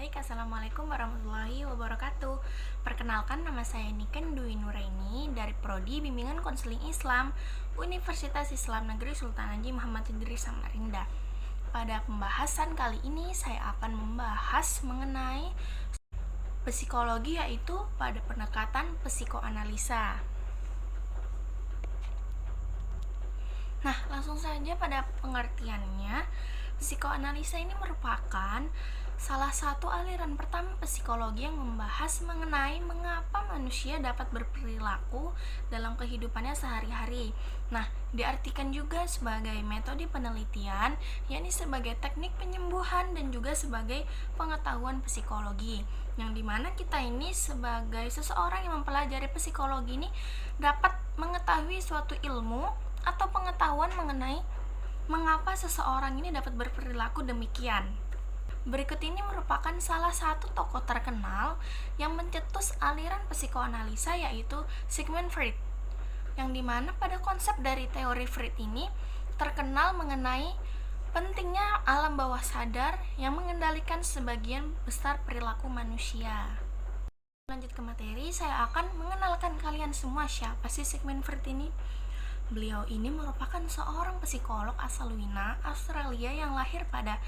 Baik, Assalamualaikum warahmatullahi wabarakatuh. Perkenalkan, nama saya Niken Dwi Nuraini dari Prodi Bimbingan Konseling Islam Universitas Islam Negeri Sultan Haji Muhammad Idris Samarinda. Pada pembahasan kali ini saya akan membahas mengenai psikologi, yaitu pada pendekatan psikoanalisa. Nah, langsung saja pada pengertiannya. Psikoanalisa ini merupakan salah satu aliran pertama psikologi yang membahas mengenai mengapa manusia dapat berperilaku dalam kehidupannya sehari-hari. Nah, diartikan juga sebagai metode penelitian, yakni sebagai teknik penyembuhan dan juga sebagai pengetahuan psikologi. Yang dimana kita ini sebagai seseorang yang mempelajari psikologi ini dapat mengetahui suatu ilmu atau pengetahuan mengenai mengapa seseorang ini dapat berperilaku demikian. Berikut ini merupakan salah satu tokoh terkenal yang mencetus aliran psikoanalisa, yaitu Sigmund Freud. Yang dimana pada konsep dari teori Freud ini terkenal mengenai pentingnya alam bawah sadar yang mengendalikan sebagian besar perilaku manusia. Lanjut ke materi, saya akan mengenalkan kalian semua siapa sih Sigmund Freud ini. Beliau ini merupakan seorang psikolog asal Wina, Australia yang lahir pada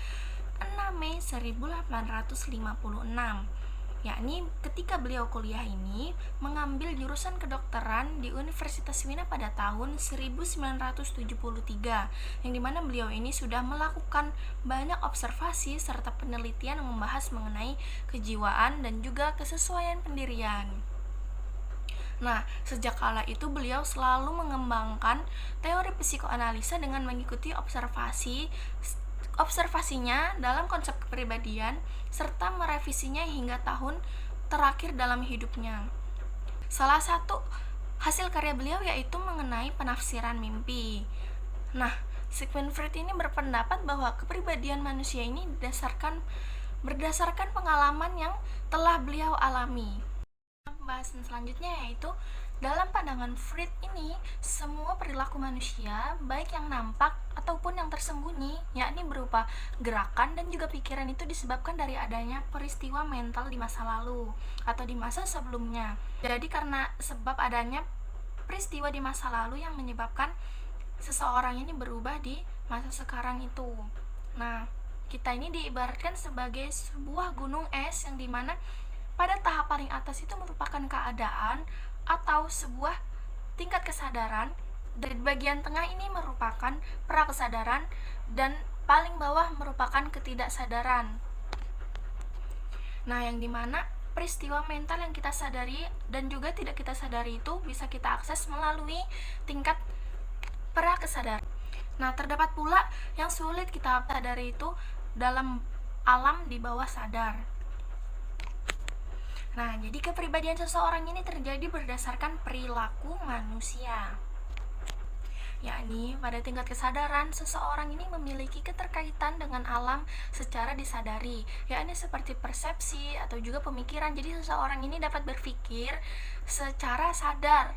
6 Mei 1856, yakni ketika beliau kuliah ini mengambil jurusan kedokteran di Universitas Wina pada tahun 1973, yang dimana beliau ini sudah melakukan banyak observasi serta penelitian yang membahas mengenai kejiwaan dan juga kesesuaian pendirian. Nah, sejak kala itu beliau selalu mengembangkan teori psikoanalisa dengan mengikuti observasinya dalam konsep kepribadian serta merevisinya hingga tahun terakhir dalam hidupnya. Salah satu hasil karya beliau yaitu mengenai penafsiran mimpi. Nah, Sigmund Freud ini berpendapat bahwa kepribadian manusia ini berdasarkan pengalaman yang telah beliau alami. Pembahasan selanjutnya yaitu dalam pandangan Freud ini semua perilaku manusia baik yang nampak ataupun yang tersembunyi, yakni berupa gerakan dan juga pikiran, itu disebabkan dari adanya peristiwa mental di masa lalu atau di masa sebelumnya. Jadi karena sebab adanya peristiwa di masa lalu yang menyebabkan seseorang ini berubah di masa sekarang itu. Nah, kita ini diibaratkan sebagai sebuah gunung es yang dimana pada tahap paling atas itu merupakan keadaan atau sebuah tingkat kesadaran, dari bagian tengah ini merupakan prakesadaran, dan paling bawah merupakan ketidaksadaran. Nah, yang dimana peristiwa mental yang kita sadari dan juga tidak kita sadari itu bisa kita akses melalui tingkat prakesadaran. Nah, terdapat pula yang sulit kita sadari itu dalam alam di bawah sadar. Nah, jadi kepribadian seseorang ini terjadi berdasarkan perilaku manusia. Yakni pada tingkat kesadaran, seseorang ini memiliki keterkaitan dengan alam secara disadari, yakni seperti persepsi atau juga pemikiran. Jadi seseorang ini dapat berpikir secara sadar.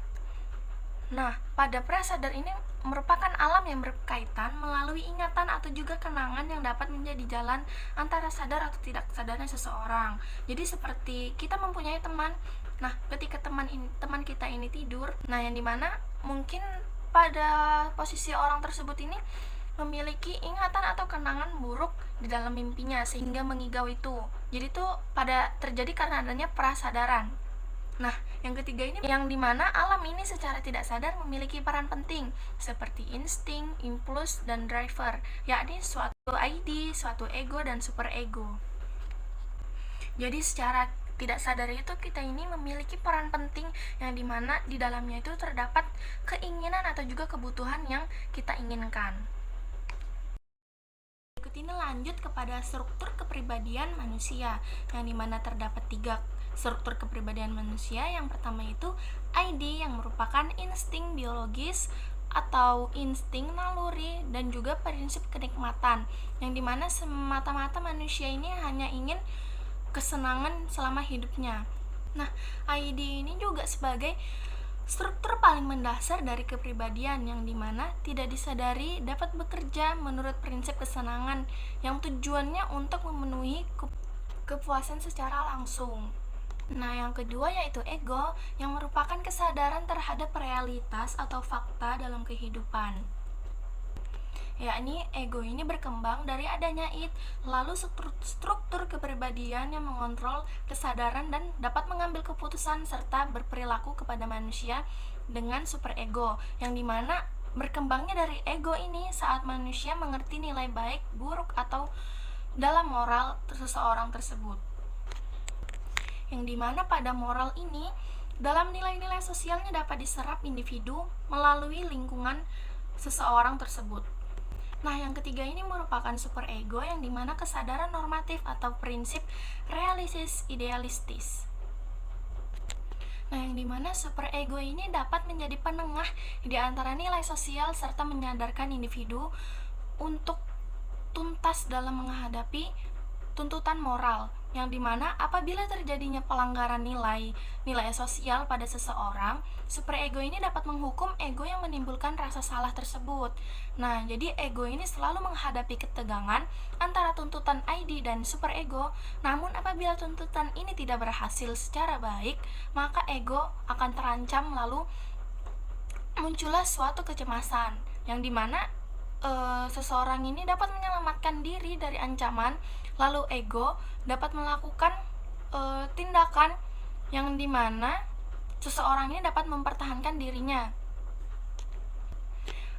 Nah, pada prasadar ini merupakan alam yang berkaitan melalui ingatan atau juga kenangan yang dapat menjadi jalan antara sadar atau tidak sadarnya seseorang. Jadi seperti kita mempunyai teman. Nah, ketika teman kita ini tidur, nah yang dimana mungkin pada posisi orang tersebut ini memiliki ingatan atau kenangan buruk di dalam mimpinya sehingga mengigau itu. Jadi itu pada terjadi karena adanya prasadaran. Nah, yang ketiga ini yang dimana alam ini secara tidak sadar memiliki peran penting seperti insting, impuls, dan driver, yakni suatu ID, suatu ego, dan superego. Jadi secara tidak sadar itu kita ini memiliki peran penting yang dimana di dalamnya itu terdapat keinginan atau juga kebutuhan yang kita inginkan. Berikut ini lanjut kepada struktur kepribadian manusia, yang dimana terdapat 3 struktur kepribadian manusia. Yang pertama itu ID, yang merupakan insting biologis atau insting naluri dan juga prinsip kenikmatan, yang dimana semata-mata manusia ini hanya ingin kesenangan selama hidupnya. Nah, ID ini juga sebagai struktur paling mendasar dari kepribadian, yang dimana tidak disadari dapat bekerja menurut prinsip kesenangan yang tujuannya untuk memenuhi kepuasan secara langsung. Nah, yang kedua yaitu ego, yang merupakan kesadaran terhadap realitas atau fakta dalam kehidupan. Yakni ego ini berkembang dari adanya id, lalu struktur kepribadian yang mengontrol kesadaran dan dapat mengambil keputusan serta berperilaku kepada manusia dengan superego, yang dimana berkembangnya dari ego ini saat manusia mengerti nilai baik, buruk, atau dalam moral seseorang tersebut. Yang dimana pada moral ini, dalam nilai-nilai sosialnya dapat diserap individu melalui lingkungan seseorang tersebut. Nah, yang ketiga ini merupakan superego, yang dimana kesadaran normatif atau prinsip realistis idealistis. Nah, yang dimana superego ini dapat menjadi penengah di antara nilai sosial serta menyadarkan individu untuk tuntas dalam menghadapi tuntutan moral, yang dimana apabila terjadinya pelanggaran nilai sosial pada seseorang, superego ini dapat menghukum ego yang menimbulkan rasa salah tersebut. Nah, jadi ego ini selalu menghadapi ketegangan antara tuntutan ID dan superego. Namun apabila tuntutan ini tidak berhasil secara baik, maka ego akan terancam, lalu muncullah suatu kecemasan, yang dimana seseorang ini dapat menyelamatkan diri dari ancaman, lalu ego dapat melakukan tindakan yang dimana seseorang ini dapat mempertahankan dirinya.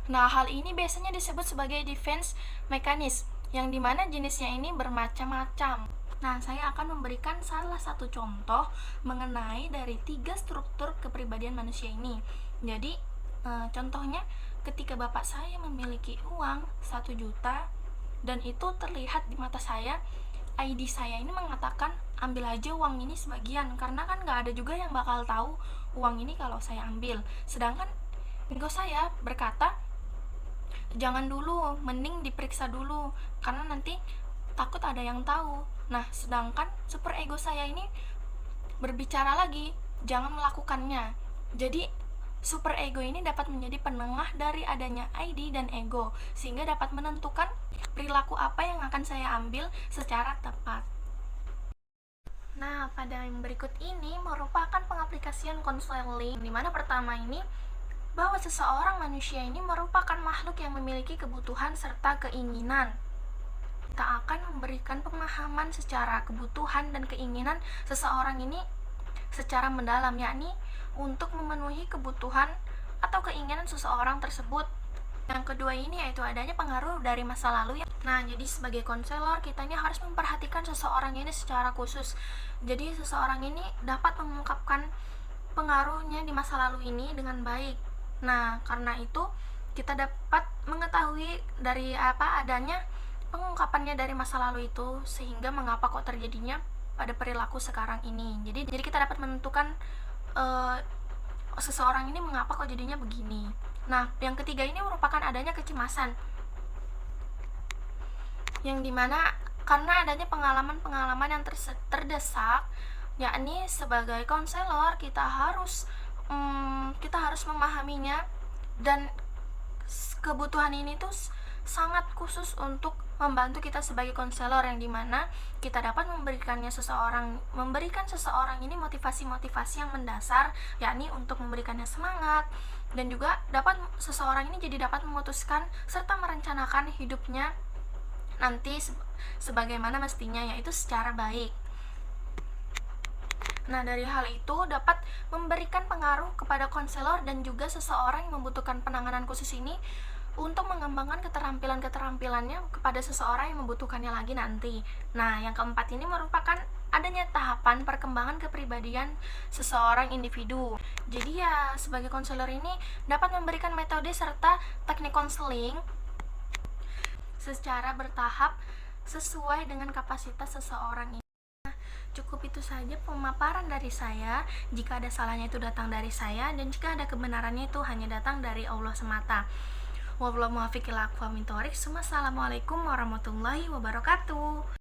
Nah, hal ini biasanya disebut sebagai defense mechanism, yang dimana jenisnya ini bermacam-macam. Nah, saya akan memberikan salah satu contoh mengenai dari 3 struktur kepribadian manusia ini. Jadi, contohnya ketika bapak saya memiliki uang 1 juta dan itu terlihat di mata saya, ID saya ini mengatakan ambil aja uang ini sebagian, karena kan nggak ada juga yang bakal tahu uang ini kalau saya ambil. Sedangkan ego saya berkata jangan dulu, mending diperiksa dulu karena nanti takut ada yang tahu. Nah, sedangkan super ego saya ini berbicara lagi jangan melakukannya. Jadi super ego ini dapat menjadi penengah dari adanya ID dan ego, sehingga dapat menentukan perilaku apa yang akan saya ambil secara tepat. Nah, pada yang berikut ini merupakan pengaplikasian konseling, di mana pertama ini bahwa seseorang manusia ini merupakan makhluk yang memiliki kebutuhan serta keinginan. Kita akan memberikan pemahaman secara kebutuhan dan keinginan seseorang ini secara mendalam, yakni untuk memenuhi kebutuhan atau keinginan seseorang tersebut. Yang kedua ini yaitu adanya pengaruh dari masa lalu. Nah, jadi sebagai konselor kita ini harus memperhatikan seseorang ini secara khusus. Jadi seseorang ini dapat mengungkapkan pengaruhnya di masa lalu ini dengan baik. Nah, karena itu kita dapat mengetahui dari apa adanya pengungkapannya dari masa lalu itu, sehingga mengapa kok terjadinya pada perilaku sekarang ini. Jadi kita dapat menentukan seseorang ini mengapa kok jadinya begini. Nah, yang ketiga ini merupakan adanya kecemasan, yang dimana karena adanya pengalaman-pengalaman yang terdesak, yakni sebagai konselor kita harus memahaminya, dan kebutuhan ini tuh sangat khusus untuk membantu kita sebagai konselor, yang dimana kita dapat memberikan seseorang ini motivasi-motivasi yang mendasar, yakni untuk memberikannya semangat, dan juga seseorang ini jadi dapat memutuskan serta merencanakan hidupnya nanti sebagaimana mestinya, yaitu secara baik. Nah, dari hal itu dapat memberikan pengaruh kepada konselor dan juga seseorang yang membutuhkan penanganan khusus ini untuk mengembangkan keterampilannya kepada seseorang yang membutuhkannya lagi nanti. Nah, yang keempat ini merupakan adanya tahapan perkembangan kepribadian seseorang individu. Jadi ya, sebagai konselor ini dapat memberikan metode serta teknik konseling secara bertahap sesuai dengan kapasitas seseorang ini. Nah, cukup itu saja pemaparan dari saya. Jika ada salahnya itu datang dari saya, dan jika ada kebenarannya itu hanya datang dari Allah semata. Wassalamualaikum warahmatullahi wabarakatuh.